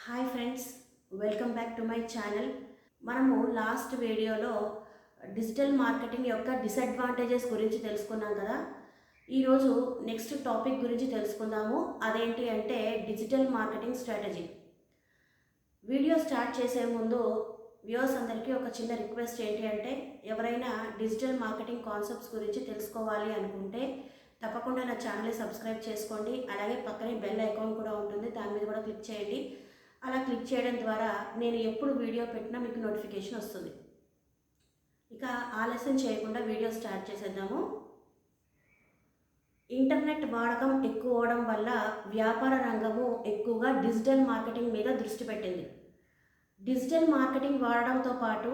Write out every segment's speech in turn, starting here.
Hi friends, welcome back to my channel. మనము last వీడియోలో digital marketing యొక్క disadvantages గురించి తెలుసుకున్నాం కదా. ఈరోజు నెక్స్ట్ టాపిక్ గురించి తెలుసుకుందాము. అదేంటి అంటే digital marketing strategy. Video start చేసే ముందు వ్యూవర్స్ అందరికీ ఒక చిన్న రిక్వెస్ట్ ఏంటి అంటే, ఎవరైనా డిజిటల్ మార్కెటింగ్ కాన్సెప్ట్స్ గురించి తెలుసుకోవాలి అనుకుంటే తప్పకుండా నా ఛానల్ని సబ్స్క్రైబ్ చేసుకోండి. అలాగే పక్కనే బెల్ ఐకాన్ కూడా ఉంటుంది, దాని మీద కూడా క్లిక్ చేయండి. అలా క్లిక్ చేయడం ద్వారా నేను ఎప్పుడు వీడియో పెట్టినా మీకు నోటిఫికేషన్ వస్తుంది. ఇక ఆలస్యం చేయకుండా వీడియో స్టార్ట్ చేసేద్దాము. ఇంటర్నెట్ వాడకం ఎక్కువ అవడం వల్ల వ్యాపార రంగము ఎక్కువగా డిజిటల్ మార్కెటింగ్ మీద దృష్టి పెట్టింది. డిజిటల్ మార్కెటింగ్ వాడడంతో పాటు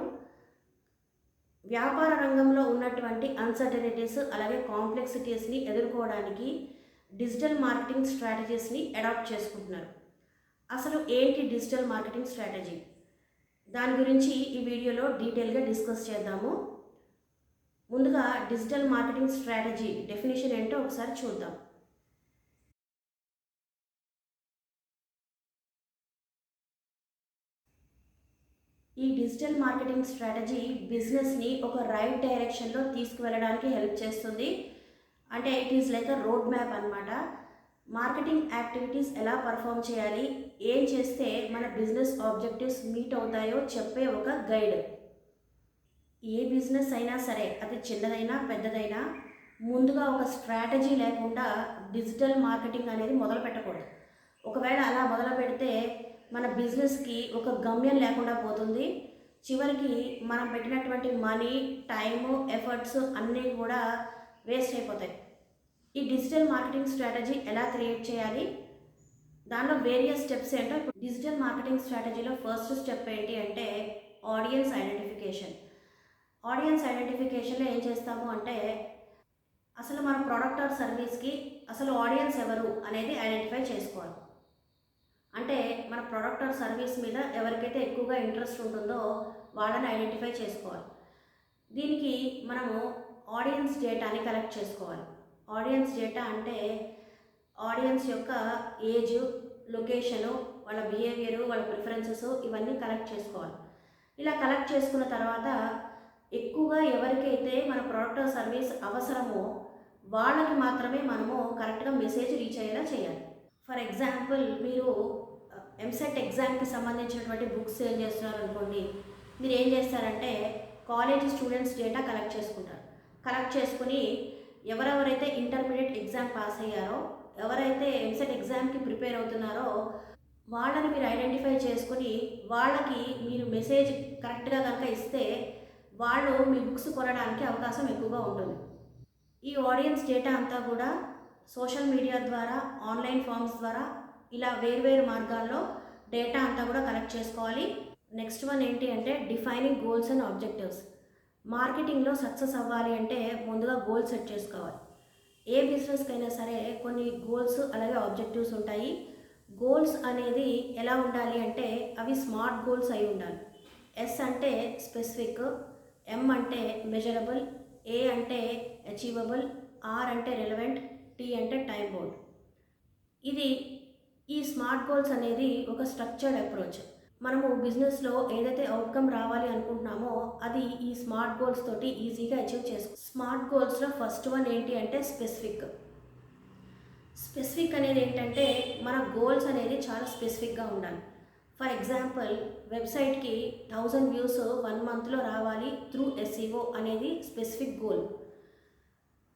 వ్యాపార రంగంలో ఉన్నటువంటి అన్సర్టనిటీస్ అలాగే కాంప్లెక్సిటీస్ని ఎదుర్కోవడానికి డిజిటల్ మార్కెటింగ్ స్ట్రాటజీస్ని అడాప్ట్ చేసుకుంటున్నారు. అసలు ఏంటి డిజిటల్ మార్కెటింగ్ స్ట్రాటజీ, దాని గురించి ఈ వీడియోలో డీటెయిల్గా డిస్కస్ చేద్దాము. ముందుగా డిజిటల్ మార్కెటింగ్ స్ట్రాటజీ డెఫినేషన్ ఏంటో ఒకసారి చూద్దాం. ఈ డిజిటల్ మార్కెటింగ్ స్ట్రాటజీ బిజినెస్ని ఒక రైట్ డైరెక్షన్లో తీసుకువెళ్ళడానికి హెల్ప్ చేస్తుంది. అంటే it is like a road map అనమాట. మార్కెటింగ్ యాక్టివిటీస్ ఎలా పర్ఫామ్ చేయాలి, ఏం చేస్తే మన బిజినెస్ ఆబ్జెక్టివ్స్ మీట్ అవుతాయో చెప్పే ఒక గైడ్. ఏ బిజినెస్ అయినా సరే, అది చిన్నదైనా పెద్దదైనా, ముందుగా ఒక స్ట్రాటజీ లేకుండా డిజిటల్ మార్కెటింగ్ అనేది మొదలు పెట్టకూడదు. ఒకవేళ అలా మొదలు పెడితే మన బిజినెస్కి ఒక గమ్యం లేకుండా పోతుంది. చివరికి మనం పెట్టినటువంటి మనీ, టైము, ఎఫర్ట్స్ అన్నీ కూడా వేస్ట్ అయిపోతాయి. ఈ డిజిటల్ మార్కెటింగ్ స్ట్రాటజీ ఎలా క్రియేట్ చేయాలి, దానిలో వేరియస్ స్టెప్స్ ఏంటో ఇప్పుడు డిజిటల్ మార్కెటింగ్ స్ట్రాటజీలో ఫస్ట్ స్టెప్ ఏంటి అంటే ఆడియన్స్ ఐడెంటిఫికేషన్. ఆడియన్స్ ఐడెంటిఫికేషన్లో ఏం చేస్తాము అంటే, అసలు మన ప్రోడక్ట్ ఆర్ సర్వీస్కి అసలు ఆడియన్స్ ఎవరు అనేది ఐడెంటిఫై చేసుకోవాలి. అంటే మన ప్రోడక్ట్ ఆర్ సర్వీస్ మీద ఎవరికైతే ఎక్కువగా ఇంట్రెస్ట్ ఉంటుందో వాళ్ళని ఐడెంటిఫై చేసుకోవాలి. దీనికి మనము ఆడియన్స్ డేటాని కలెక్ట్ చేసుకోవాలి. ఆడియన్స్ డేటా అంటే ఆడియన్స్ యొక్క ఏజ్, లొకేషను, వాళ్ళ బిహేవియరు, వాళ్ళ ప్రిఫరెన్సెస్ ఇవన్నీ కలెక్ట్ చేసుకోవాలి. ఇలా కలెక్ట్ చేసుకున్న తర్వాత ఎక్కువగా ఎవరికైతే మన ప్రోడక్ట్ సర్వీస్ అవసరమో వాళ్ళకి మాత్రమే మనము కరెక్ట్గా మెసేజ్ రీచ్ అయ్యేలా చేయాలి. ఫర్ ఎగ్జాంపుల్, మీరు ఎంసెట్ ఎగ్జామ్కి సంబంధించినటువంటి బుక్స్ సేల్ చేస్తున్నారు అనుకోండి. మీరు ఏం చేస్తారంటే కాలేజ్ స్టూడెంట్స్ డేటా కలెక్ట్ చేసుకుంటారు. కలెక్ట్ చేసుకుని ఎవరెవరైతే ఇంటర్మీడియట్ ఎగ్జామ్ పాస్ అయ్యారో, ఎవరైతే ఎంసెట్ ఎగ్జామ్కి ప్రిపేర్ అవుతున్నారో వాళ్ళని మీరు ఐడెంటిఫై చేసుకుని వాళ్ళకి మీరు మెసేజ్ కరెక్ట్గా కనుక ఇస్తే వాళ్ళు మీ బుక్స్ కొనడానికి అవకాశం ఎక్కువగా ఉంటుంది. ఈ ఆడియన్స్ డేటా అంతా కూడా సోషల్ మీడియా ద్వారా, ఆన్లైన్ ఫామ్స్ ద్వారా, ఇలా వేర్వేరు మార్గాల్లో డేటా అంతా కూడా కలెక్ట్ చేసుకోవాలి. నెక్స్ట్ వన్ ఏంటి అంటే డిఫైనింగ్ గోల్స్ అండ్ ఆబ్జెక్టివ్స్. మార్కెటింగ్లో సక్సెస్ అవ్వాలి అంటే ముందుగా గోల్స్ సెట్ చేసుకోవాలి. ఏ బిజినెస్కి అయినా సరే కొన్ని గోల్స్ అలాగే ఆబ్జెక్టివ్స్ ఉంటాయి. గోల్స్ అనేది ఎలా ఉండాలి అంటే అవి స్మార్ట్ గోల్స్ అయి ఉండాలి. ఎస్ అంటే స్పెసిఫిక్, ఎం అంటే మెజరబుల్, ఏ అంటే అచీవబుల్, ఆర్ అంటే రెలవెంట్, టీ అంటే టైం బౌండ్. ఇది ఈ స్మార్ట్ గోల్స్ అనేది ఒక స్ట్రక్చర్డ్ అప్రోచ్. మనము బిజినెస్లో ఏదైతే అవుట్కమ్ రావాలి అనుకుంటున్నామో అది ఈ స్మార్ట్ గోల్స్ తోటి ఈజీగా అచీవ్ చేసుకో. స్మార్ట్ గోల్స్లో ఫస్ట్ వన్ ఏంటి అంటే స్పెసిఫిక్. స్పెసిఫిక్ అనేది ఏంటంటే మన గోల్స్ అనేది చాలా స్పెసిఫిక్గా ఉండాలి. ఫర్ ఎగ్జాంపుల్, వెబ్సైట్కి 1000 వ్యూస్ 1 మంత్లో రావాలి త్రూ ఎస్ఈఓ అనేది స్పెసిఫిక్ గోల్.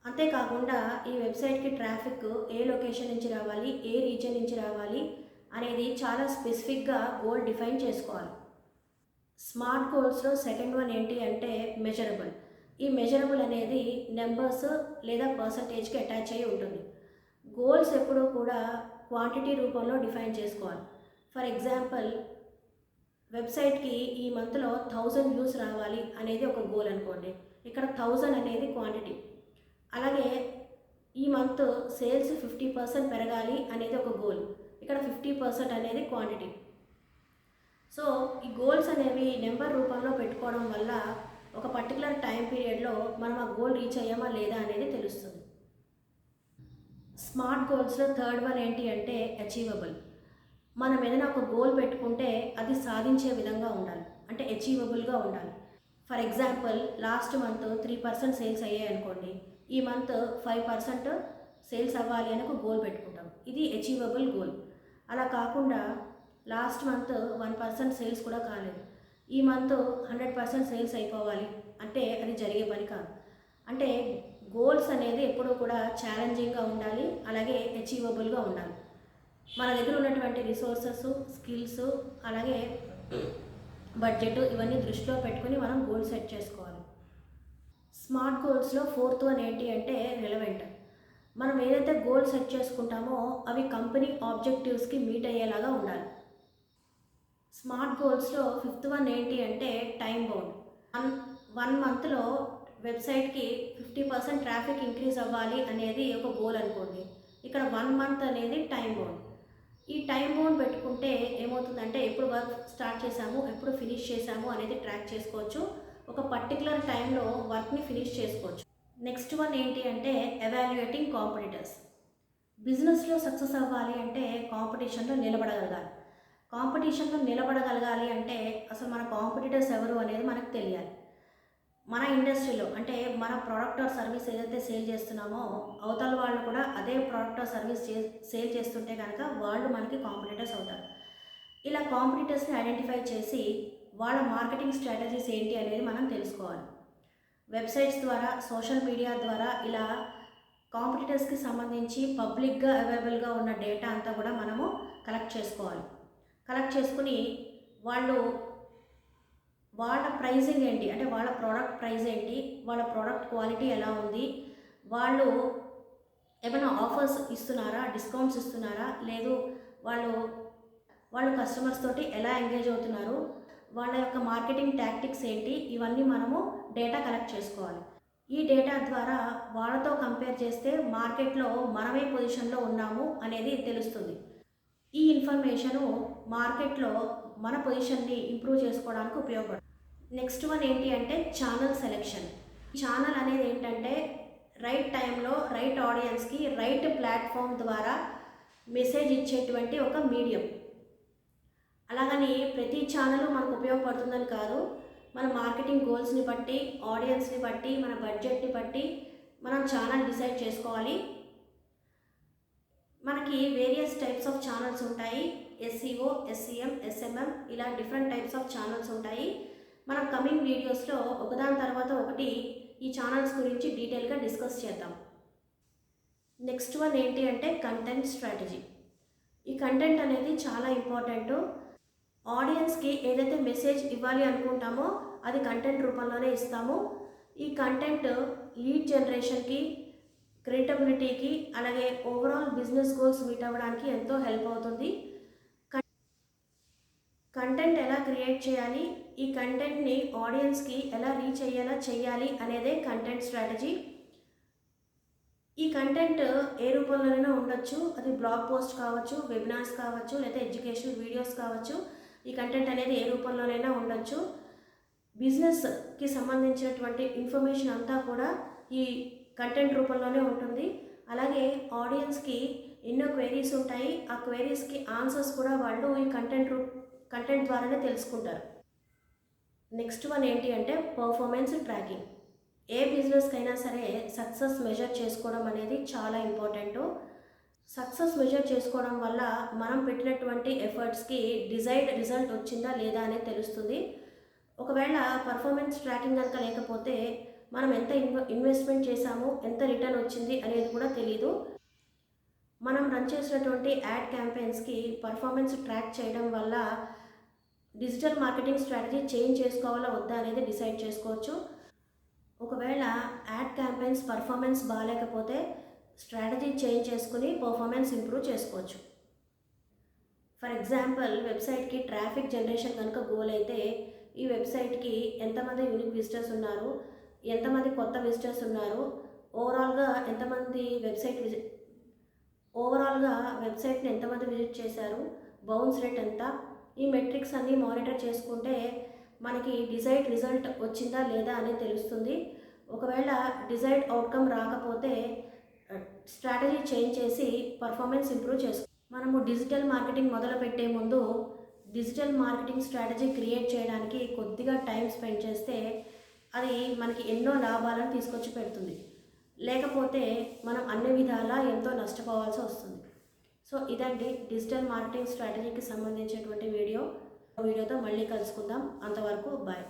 అంతేకాకుండా ఈ వెబ్సైట్కి ట్రాఫిక్ ఏ లొకేషన్ నుంచి రావాలి, ఏ రీజన్ నుంచి రావాలి అనేది చాలా స్పెసిఫిక్గా గోల్ డిఫైన్ చేసుకోవాలి. స్మార్ట్ గోల్స్లో సెకండ్ వన్ ఏంటి అంటే మెజరబుల్. ఈ మెజరబుల్ అనేది నెంబర్స్ లేదా పర్సంటేజ్కి అటాచ్ అయ్యి ఉంటుంది. గోల్స్ ఎప్పుడూ కూడా క్వాంటిటీ రూపంలో డిఫైన్ చేసుకోవాలి. ఫర్ ఎగ్జాంపుల్, వెబ్సైట్కి ఈ మంత్లో 1000 వ్యూస్ రావాలి అనేది ఒక గోల్ అనుకోండి. ఇక్కడ 1000 అనేది క్వాంటిటీ. అలాగే ఈ మంత్ సేల్స్ 50% పెరగాలి అనేది ఒక గోల్. ఇక్కడ 50% అనేది క్వాంటిటీ. సో ఈ గోల్స్ అనేవి నెంబర్ రూపంలో పెట్టుకోవడం వల్ల ఒక పర్టికులర్ టైం పీరియడ్లో మనం ఆ గోల్ రీచ్ అయ్యామా లేదా అనేది తెలుస్తుంది. స్మార్ట్ గోల్స్లో థర్డ్ వన్ ఏంటి అంటే అచీవబుల్. మనం ఏదైనా ఒక గోల్ పెట్టుకుంటే అది సాధించే విధంగా ఉండాలి, అంటే అచీవబుల్గా ఉండాలి. For example, last month 3% sales అయ్యాయి అనుకోండి, ఈ మంత్ 5% సేల్స్ అవ్వాలి అని ఒక గోల్ పెట్టుకుంటాం. ఇది అచీవబుల్ గోల్. అలా కాకుండా లాస్ట్ మంత్ 1% సేల్స్ కూడా కాలేదు, ఈ మంత్ 100% సేల్స్ అయిపోవాలి అంటే అది జరిగే పని కాదు. అంటే గోల్స్ అనేది ఎప్పుడూ కూడా ఛాలెంజింగ్గా ఉండాలి, అలాగే అచీవబుల్గా ఉండాలి. మన దగ్గర ఉన్నటువంటి రిసోర్సెస్, స్కిల్స్, అలాగే బడ్జెట్ ఇవన్నీ దృష్టిలో పెట్టుకుని మనం గోల్ సెట్ చేసుకోవాలి. స్మార్ట్ గోల్స్లో ఫోర్త్ వన్ ఏంటి అంటే రిలవెంట్. మనం ఏదైతే గోల్ సెట్ చేసుకుంటామో అవి కంపెనీ ఆబ్జెక్టివ్స్కి మీట్ అయ్యేలాగా ఉండాలి. స్మార్ట్ గోల్స్లో ఫిఫ్త్ వన్ ఏంటి అంటే టైం బౌండ్. వన్ మంత్లో వెబ్సైట్కి 50% ట్రాఫిక్ ఇంక్రీజ్ అవ్వాలి అనేది ఒక గోల్ అనుకోండి. ఇక్కడ 1 మంత్ అనేది టైం బౌండ్. ఈ టైం బౌండ్ పెట్టుకుంటే ఏమవుతుందంటే ఎప్పుడు వర్క్ స్టార్ట్ చేసాము, ఎప్పుడు ఫినిష్ చేసాము అనేది ట్రాక్ చేసుకోవచ్చు. ఒక పర్టికులర్ టైంలో వర్క్ని ఫినిష్ చేసుకోవచ్చు. నెక్స్ట్ వన్ ఏంటి అంటే ఎవాల్యుయేటింగ్ కాంపిటీటర్స్. బిజినెస్లో సక్సెస్ అవ్వాలి అంటే కాంపిటీషన్లో నిలబడగలగాలి. కాంపిటీషన్లో నిలబడగలగాలి అంటే అసలు మన కాంపిటీటర్స్ ఎవరు అనేది మనకు తెలియాలి. మన ఇండస్ట్రీలో అంటే మన ప్రోడక్ట్ ఆర్ సర్వీస్ ఏదైతే సేల్ చేస్తున్నామో అవతల వాళ్ళు కూడా అదే ప్రోడక్ట్ ఆర్ సర్వీస్ సేల్ చేస్తుంటే కనుక వాళ్ళు మనకి కాంపిటీటర్స్ అవుతారు. ఇలా కాంపిటీటర్స్ని ఐడెంటిఫై చేసి వాళ్ళ మార్కెటింగ్ స్ట్రాటజీస్ ఏంటి అనేది మనం తెలుసుకోవాలి. వెబ్సైట్స్ ద్వారా, సోషల్ మీడియా ద్వారా ఇలా కాంపిటీటర్స్కి సంబంధించి పబ్లిక్గా అవైలబుల్గా ఉన్న డేటా అంతా కూడా మనము కలెక్ట్ చేసుకోవాలి. కలెక్ట్ చేసుకుని వాళ్ళ ప్రైజింగ్ ఏంటి, అంటే వాళ్ళ ప్రోడక్ట్ ప్రైస్ ఏంటి, వాళ్ళ ప్రోడక్ట్ క్వాలిటీ ఎలా ఉంది, వాళ్ళు ఏమైనా ఆఫర్స్ ఇస్తున్నారా, డిస్కౌంట్స్ ఇస్తున్నారా, లేదు వాళ్ళు కస్టమర్స్ తోటి ఎలా ఎంగేజ్ అవుతున్నారు, వాళ్ళ యొక్క మార్కెటింగ్ టాక్టిక్స్ ఏంటి, ఇవన్నీ మనము డేటా కలెక్ట్ చేసుకోవాలి. ఈ డేటా ద్వారా వాళ్ళతో కంపేర్ చేస్తే మార్కెట్లో మనమే పొజిషన్లో ఉన్నాము అనేది తెలుస్తుంది. ఈ ఇన్ఫర్మేషను మార్కెట్లో మన పొజిషన్ని ఇంప్రూవ్ చేసుకోవడానికి ఉపయోగపడుతుంది. నెక్స్ట్ వన్ ఏంటి అంటే ఛానల్ సెలెక్షన్. ఛానల్ అనేది ఏంటంటే రైట్ టైంలో రైట్ ఆడియన్స్కి రైట్ ప్లాట్ఫామ్ ద్వారా మెసేజ్ ఇచ్చేటువంటి ఒక మీడియం. అలాగని ప్రతి ఛానల్ మనకు ఉపయోగపడుతుందని కాదు. మన మార్కెటింగ్ గోల్స్ని బట్టి, ఆడియన్స్ని బట్టి, మన బడ్జెట్ని బట్టి మనం ఛానల్ డిసైడ్ చేసుకోవాలి. మనకి వేరియస్ టైప్స్ ఆఫ్ ఛానల్స్ ఉంటాయి. SEO, SEM, SMM ఇలా డిఫరెంట్ టైప్స్ ఆఫ్ ఛానల్స్ ఉంటాయి. మనం కమింగ్ వీడియోస్లో ఒకదాని తర్వాత ఒకటి ఈ ఛానల్స్ గురించి డీటెయిల్గా డిస్కస్ చేద్దాం. నెక్స్ట్ వన్ ఏంటి అంటే కంటెంట్ స్ట్రాటజీ. ఈ కంటెంట్ అనేది చాలా ఇంపార్టెంట్. ఆడియన్స్కి ఏదైతే మెసేజ్ ఇవ్వాలి అనుకుంటామో అది కంటెంట్ రూపంలోనే ఇస్తాము. ఈ కంటెంట్ లీడ్ జనరేషన్కి, క్రియేటబిలిటీకి, అలాగే ఓవరాల్ బిజినెస్ గోల్స్ మీట్ అవ్వడానికి ఎంతో హెల్ప్ అవుతుంది. కంటెంట్ ఎలా క్రియేట్ చేయాలి, ఈ కంటెంట్ని ఆడియన్స్కి ఎలా రీచ్ అయ్యేలా చేయాలి అనేదే కంటెంట్ స్ట్రాటజీ. ఈ కంటెంట్ ఏ రూపంలోనైనా ఉండొచ్చు. అది బ్లాగ్ పోస్ట్ కావచ్చు, వెబినార్స్ కావచ్చు, లేదా ఎడ్యుకేషనల్ వీడియోస్ కావచ్చు. ఈ కంటెంట్ అనేది ఏ రూపంలోనైనా ఉండొచ్చు. బిజినెస్కి సంబంధించినటువంటి ఇన్ఫర్మేషన్ అంతా కూడా ఈ కంటెంట్ రూపంలోనే ఉంటుంది. అలాగే ఆడియన్స్కి ఎన్నో క్వైరీస్ ఉంటాయి. ఆ క్వైరీస్కి ఆన్సర్స్ కూడా వాళ్ళు ఈ కంటెంట్ ద్వారానే తెలుసుకుంటారు. నెక్స్ట్ వన్ ఏంటి అంటే పర్ఫార్మెన్స్ ట్రాకింగ్. ఏ బిజినెస్కైనా సరే సక్సెస్ మెజర్ చేసుకోవడం అనేది చాలా ఇంపార్టెంట్. సక్సెస్ మెజర్ చేసుకోవడం వల్ల మనం పెట్టినటువంటి ఎఫర్ట్స్కి డిజైర్డ్ రిజల్ట్ వచ్చిందా లేదా అనేది తెలుస్తుంది. ఒకవేళ పర్ఫార్మెన్స్ ట్రాకింగ్ కనుక లేకపోతే మనం ఎంత ఇన్వెస్ట్మెంట్ చేశాము, ఎంత రిటర్న్ వచ్చింది అనేది కూడా తెలీదు. మనం రన్ చేసినటువంటి యాడ్ క్యాంపెయిన్స్కి పర్ఫార్మెన్స్ ట్రాక్ చేయడం వల్ల డిజిటల్ మార్కెటింగ్ స్ట్రాటజీ చేంజ్ చేసుకోవాలా వద్దా అనేది డిసైడ్ చేసుకోవచ్చు. ఒకవేళ యాడ్ క్యాంపెయిన్స్ పర్ఫార్మెన్స్ బాగాలేకపోతే స్ట్రాటజీ చేంజ్ చేసుకుని పర్ఫార్మెన్స్ ఇంప్రూవ్ చేసుకోవచ్చు. ఫర్ ఎగ్జాంపుల్, వెబ్సైట్కి ట్రాఫిక్ జనరేషన్ కనుక గోల్ అయితే ఈ వెబ్సైట్కి ఎంతమంది యూనిక్ విజిటర్స్ ఉన్నారు, ఎంతమంది కొత్త విజిటర్స్ ఉన్నారు, ఓవరాల్గా వెబ్సైట్ని ఎంతమంది విజిట్ చేశారు, బౌన్స్ రేట్ ఎంత, ఈ మెట్రిక్స్ అన్నీ మానిటర్ చేసుకుంటే మనకి డిజైర్డ్ రిజల్ట్ వచ్చిందా లేదా అనేది తెలుస్తుంది. ఒకవేళ డిజైర్డ్ అవుట్కమ్ రాకపోతే స్ట్రాటజీ చేంజ్ చేసి పర్ఫార్మెన్స్ ఇంప్రూవ్ చేసుకో. మనము డిజిటల్ మార్కెటింగ్ మొదలుపెట్టే ముందు డిజిటల్ మార్కెటింగ్ స్ట్రాటజీ క్రియేట్ చేయడానికి కొద్దిగా టైం స్పెండ్ చేస్తే అది మనకి ఎన్నో లాభాలను తీసుకొచ్చి పెడుతుంది. లేకపోతే మనం అన్ని విధాలా ఎంతో నష్టపోవాల్సి వస్తుంది. సో ఇదండి డిజిటల్ మార్కెటింగ్ స్ట్రాటజీకి సంబంధించినటువంటి వీడియోతో మళ్ళీ కలుసుకుందాం. అంతవరకు బాయ్.